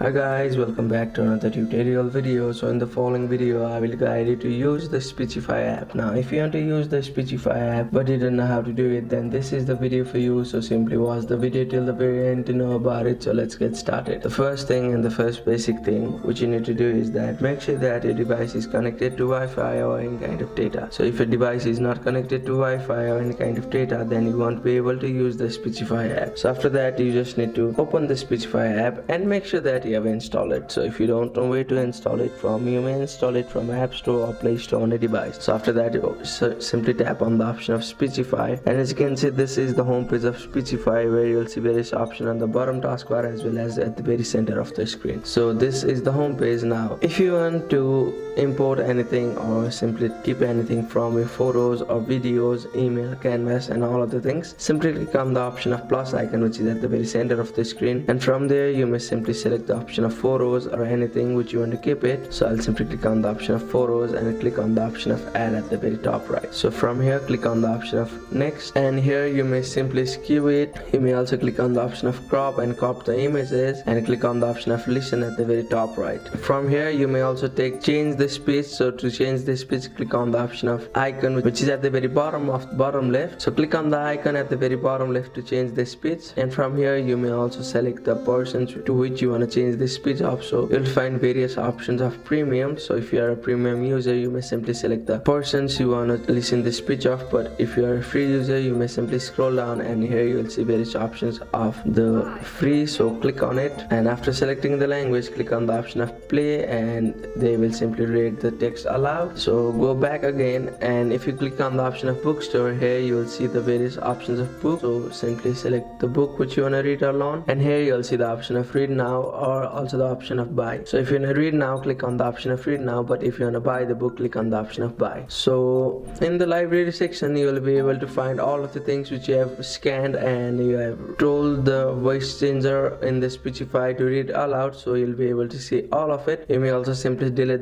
Hi guys, welcome back to another tutorial video. So in the following video I will guide you to use the Speechify app. Now if you want to use the Speechify app but you don't know how to do it, then this is the video for you. So simply watch the video till the very end to know about it. So let's get started. The first thing and the first basic thing which you need to do is that make sure that your device is connected to Wi-Fi or any kind of data. So if your device is not connected to Wi-Fi or any kind of data, then you won't be able to use the Speechify app. So after that you just need to open the Speechify app and make sure that you have installed it. So if you don't know where to install it from, you may install it from App Store or Play Store on a device. So after that you simply tap on the option of Speechify, and as you can see, this is the home page of Speechify, where you'll see various options on the bottom taskbar as well as at the very center of the screen. So this is the home page. Now if you want to import anything or simply keep anything from your photos or videos, email, canvas and all other things, simply click on the option of plus icon which is at the very center of the screen, and from there you may simply select the option of photos or anything which you want to keep it. So I'll simply click on the option of photos and click on the option of add at the very top right. So from here click on the option of next, and here you may simply skew it. You may also click on the option of crop and crop the images and click on the option of listen at the very top right. From here you may also change the speech. So to change the speech, click on the option of icon which is at the very bottom left. So click on the icon at the very bottom left to change the speech, and from here you may also select the person to which you want to change the speech of. So you'll find various options of premium. So if you are a premium user, you may simply select the persons you want to listen the speech of, but if you are a free user, you may simply scroll down and here you'll see various options of the free. So click on it, and after selecting the language, click on the option of play, and they will simply read the text aloud. So go back again, and if you click on the option of bookstore, here you will see the various options of book. So simply select the book which you want to read alone, and here you'll see the option of read now or also the option of buy. So if you want to read now, click on the option of read now, but if you want to buy the book, click on the option of buy. So in the library section you will be able to find all of the things which you have scanned and you have told the voice changer in the Speechify to read aloud, so you'll be able to see all of it. You may also simply delete